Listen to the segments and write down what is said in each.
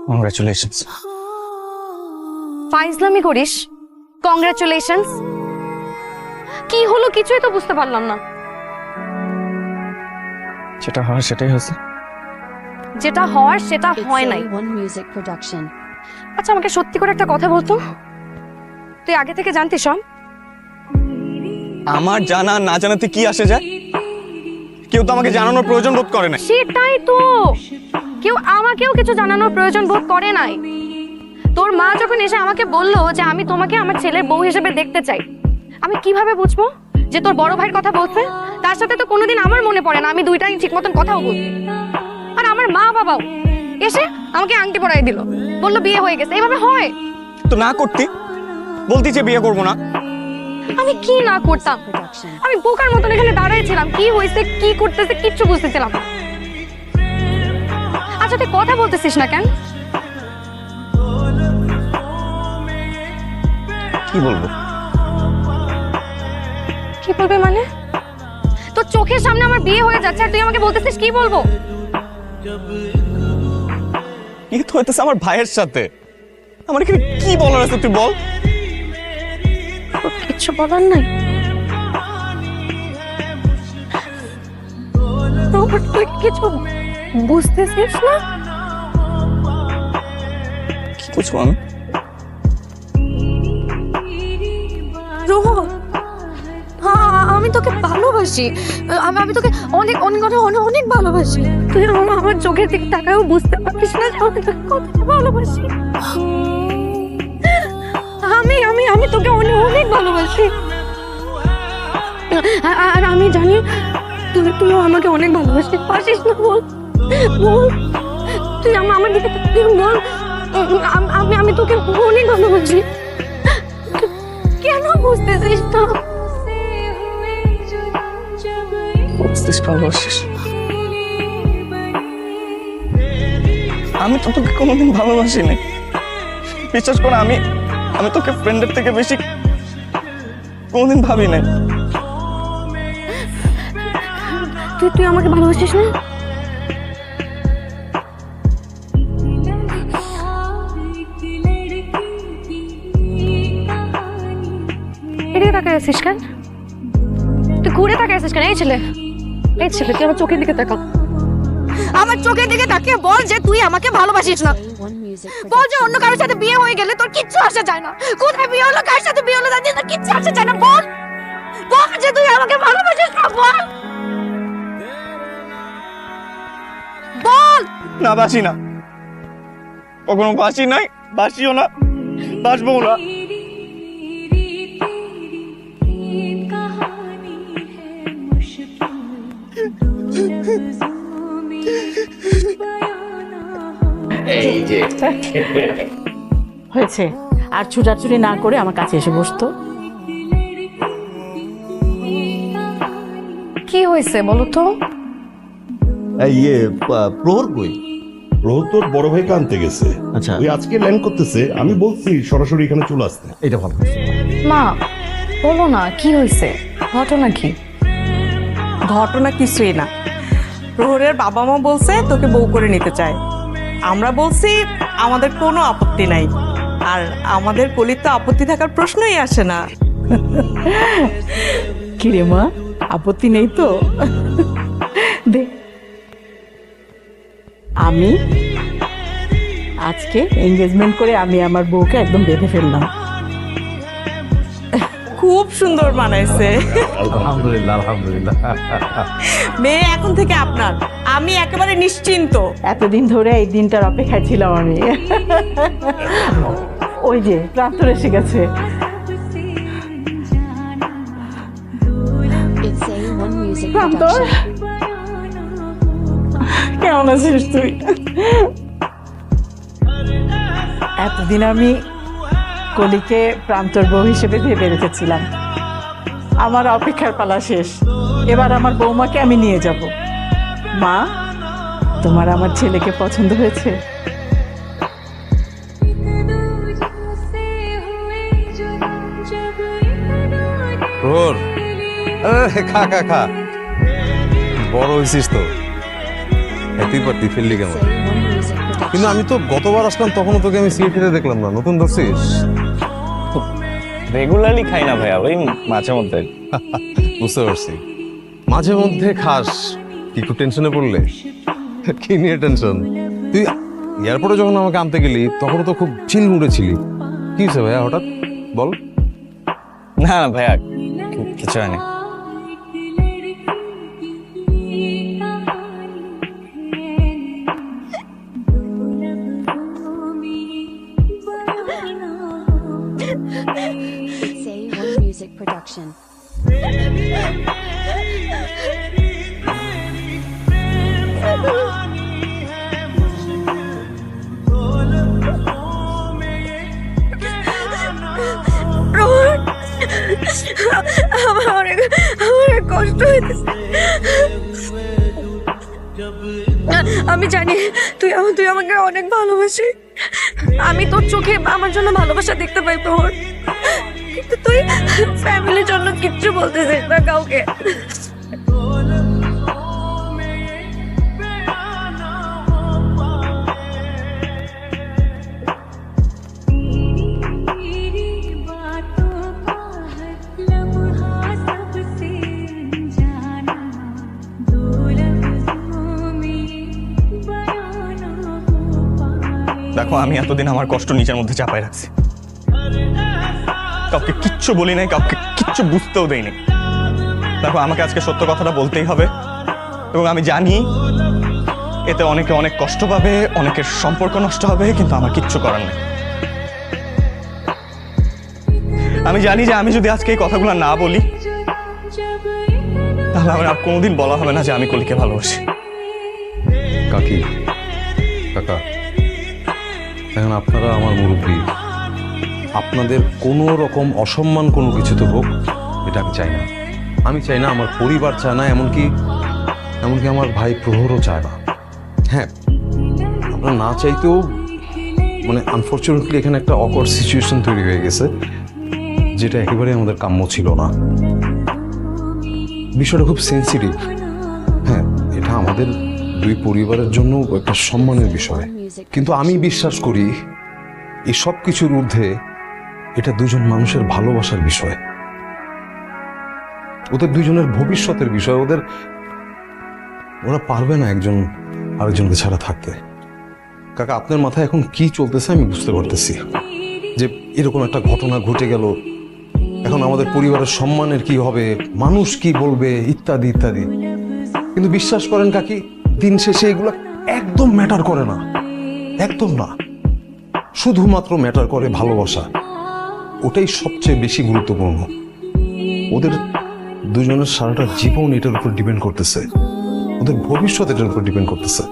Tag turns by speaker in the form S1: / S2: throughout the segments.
S1: Congratulations.
S2: ফাইজলামি করিস? Congratulations কি হলো? কিছুই তো বুঝতে পারলাম না।
S1: যেটা হওয়ার সেটাই হয়েছে।
S2: যেটা হওয়ার সেটা হয় নাই। আচ্ছা আমাকে সত্যি করে একটা কথা বলতো, তুই আগে থেকে জানতিস সব?
S1: আমার জানা না জানাতে কি আসে যায়? কেউ তো আমাকে জানানোর প্রয়োজন বোধ করে না।
S2: সেটাই তো, কেউ আমাকেও কিছু জানানোর প্রয়োজন বোধ করে নাই। তোর মা যখন এসে আমাকে বললো যে আমি তোমাকে আমার ছেলের বউ হিসেবে দেখতে চাই, আমি কিভাবে বুঝবো যে তোর বড় ভাইয়ের কথা বলছে? তার সাথে তো কোনোদিন আমার মনে পড়ে না আমি দুইটাই ঠিক মতন কথাও বলছি। আর আমার মা বাবাও এসে আমাকে আংটি পরাই দিল, বললো বিয়ে হয়ে গেছে। এইভাবে হয়?
S1: তো না করতে বলতি যে বিয়ে করবো না।
S2: আমি কি না করতাম? আমি বোকার মতন এখানে দাঁড়াইছিলাম, কি হয়েছে কি করতেছে কিচ্ছু বুঝতেছিলাম না। আচ্ছা তুই কথা বলতেছিস না কেন?
S1: কি বলবো?
S2: কি বলবি মানে? তোর চোখের সামনে আমার বিয়ে হয়ে যাচ্ছে আর তুই আমাকে বলতেছিস কি বলবো?
S1: কি তো হইতেছে আমার ভাইয়ের সাথে। আমার এখানে কি বলার আছে তুই বল।
S2: কিছু বলার নাই? তুই কিছু বুঝতেছিস না?
S1: কি বুঝবো আমি?
S2: রোহন, আমি তোকে ভালোবাসি। আমি তোকে অনেক অনেক অনেক অনেক ভালোবাসি। তুই আমার চোখের দিকে তাকাও বুঝতে পারছিস না যে আমি তোকে কতটা ভালোবাসি। আমি আমি আমি তোকে অনেক অনেক ভালোবাসি। আর আমি জানি তুইও আমাকে অনেক ভালোবাসিস। পারছিস না? বল বল, তুই আমার দিকে বল। আমি তোকে অনেক ভালোবাসি। কেন বুঝতেছিস না?
S1: বুঝতেছিস ভালোবাসিস? আমি তো তোকে কোনোদিন ভালোবাসি না। বিশ্বাস কর, আমি তোকে ফ্রেন্ডের থেকে বেশি কোনোদিন ভাবি নাই।
S2: তুই আমাকে ভালোবাসিস না? এদিকে তাকায় আছিস কেন? তুই ঘুরে তাকায় আছিস কেন? এই ছেলে তুই আমার চোখের দিকে তাকা। আমার চোখের দিকে তাকিয়ে বল যে তুই আমাকে ভালোবাসিস না। বল যে অন্য কারোর সাথে বিয়ে হয়ে গেলে তোর কিচ্ছু আসে যায় না। কোথায় বিয়ে হলো, কার সাথে বিয়ে হলো, জানিস না, কিচ্ছু আসে যায় না। বল বল যে তুই আমাকে ভালোবাসিস না। বল বল।
S1: না, বাসি না, কখনো বাসি নাই, বাসিও না, বাসবো না।
S3: এই যে
S4: হয়েছে, আর ছুটাছুটি না করে আমার কাছে এসে বসতো।
S2: কি হয়েছে বলো তো?
S5: প্রহর কই?
S6: প্রহর তোর বড় ভাইকে আনতে গেছে।
S5: আচ্ছা।
S6: ওই আজকে ল্যান্ড করতেছে, আমি বলছি সরাসরি এখানে চলে আসতে।
S5: এটা ভালো।
S2: মা বলো না কি হয়েছে, ঘটনা কি?
S4: ঘটনা কিছুই না, প্রহরের বাবা মা বলছে তোকে বউ করে নিতে চায়। আমরা বলছি আমাদের কোনো আপত্তি নাই, আর আমাদের কলির তো আপত্তি থাকার প্রশ্নই আসে না। কিরে মা, আপত্তি নেই তো? দে, আমি আজকে এঙ্গেজমেন্ট করে আমি আমার বউকে একদম বেঁধে ফেললাম। খুব সুন্দর মানাইছে।
S5: আলহামদুলিল্লাহ আলহামদুলিল্লাহ।
S4: মেয়ে এখন থেকে আপনার, আমি একেবারে নিশ্চিন্ত। এতদিন ধরে এই দিনটার অপেক্ষায় ছিলাম আমি। ওই যে প্রান্তর এসে গেছে। প্রান্তর, কেমন আছিস তুই? এতদিন আমি কলিকে প্রান্তর বউ হিসেবে ভেবে রেখেছিলাম। আমার অপেক্ষার পালা শেষ, এবার আমার বৌমাকে আমি নিয়ে যাব। মা, তোমার আমার ছেলেকে পছন্দ হয়েছে?
S5: প্রহর, খা খা খা, বড় হয়েছিস তো, তুই পারতি ফেললি কেমন? কিন্তু আমি তো গতবার আসলাম তখনও তোকে আমি সিগারেট খেতে দেখলাম না, নতুন ধরছিস?
S1: রেগুলারলি খাই না ভাইয়া, ওই মাঝে মধ্যে।
S5: বুঝতে পারছি, মাঝে মধ্যে খাস। কি একটু টেনশনে পড়লে? কি নিয়ে টেনশন? তুই এয়ারপোর্টে যখন আমাকে আনতে গেলি তখন তো খুব চিল মুড়ে ছিলি। কি হয়েছে ভাইয়া হঠাৎ, বল।
S1: না না ভাইয়া, কিছু হয়নি।
S7: Say One Music Production.
S2: আমার অনেক কষ্ট হইতেছে। আমি জানি তুই আমাকে অনেক ভালোবাসিস। আমি তোর চোখে আমার জন্য ভালোবাসা দেখতে পাই প্রহর, কিন্তু তুই ফ্যামিলির জন্য কিচ্ছু বলতেছিস না কাউকে।
S1: দেখো, আমি এতদিন আমার কষ্ট নিজের মধ্যে চাপাই রাখছি, কাউকে কিচ্ছু বলি নাই, কাউকে কিচ্ছু বুঝতেও দেইনি। দেখো, আমাকে আজকে সত্য কথাটা বলতেই হবে, এবং আমি জানি এতে অনেকে অনেক কষ্ট পাবে, অনেকের সম্পর্ক নষ্ট হবে, কিন্তু আমার কিচ্ছু করার নেই। আমি জানি যে আমি যদি আজকে এই কথাগুলো না বলি তাহলে আমার আর কোনোদিন বলা হবে না যে আমি কলিকে ভালোবাসি।
S5: কাকি, কাকা, এখন আপনারা আমার মুরব্বী, আপনাদের কোনো রকম অসম্মান কোনো কিছুতে হোক এটা আমি চাই না। আমি চাই না, আমার পরিবার চায় না, এমনকি আমার ভাই প্রহরও চায় না। হ্যাঁ, আমরা না চাইতেও মানে আনফর্চুনেটলি এখানে একটা অকওয়ার্ড সিচুয়েশন তৈরি হয়ে গেছে, যেটা একেবারে আমাদের কাম্য ছিল না। বিষয়টা খুব সেন্সিটিভ। হ্যাঁ, এটা আমাদের দুই পরিবারের জন্য একটা সম্মানের বিষয়, কিন্তু আমি বিশ্বাস করি এই সব কিছুর ঊর্ধ্বে এটা দুজন মানুষের ভালোবাসার বিষয়, ওদের দুজনের ভবিষ্যতের বিষয়। ওরা পারবে না একজন আরেকজনকে ছাড়া থাকতে। কাকা, আপনার মাথায় এখন কি চলতেছে আমি বুঝতে পারতেছি, যে এরকম একটা ঘটনা ঘটে গেল, এখন আমাদের পরিবারের সম্মানের কি হবে, মানুষ কি বলবে, ইত্যাদি ইত্যাদি। কিন্তু বিশ্বাস করেন কাকি, দিন শেষে এগুলো একদম ম্যাটার করে না, একদম না। শুধুমাত্র ম্যাটার করে ভালোবাসা, ওটাই সবচেয়ে বেশি গুরুত্বপূর্ণ। ওদের দুজনের সারাটা জীবন এটার উপর ডিপেন্ড করতেছে, ওদের ভবিষ্যৎ এটার উপর ডিপেন্ড করতেছে।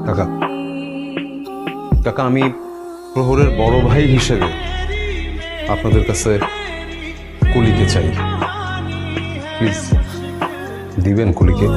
S5: কাকা, কাকা, আমি প্রহরের বড় ভাই হিসেবে আপনাদের কাছে কলিকে চাই, প্লিজ দিবেন কলিকে।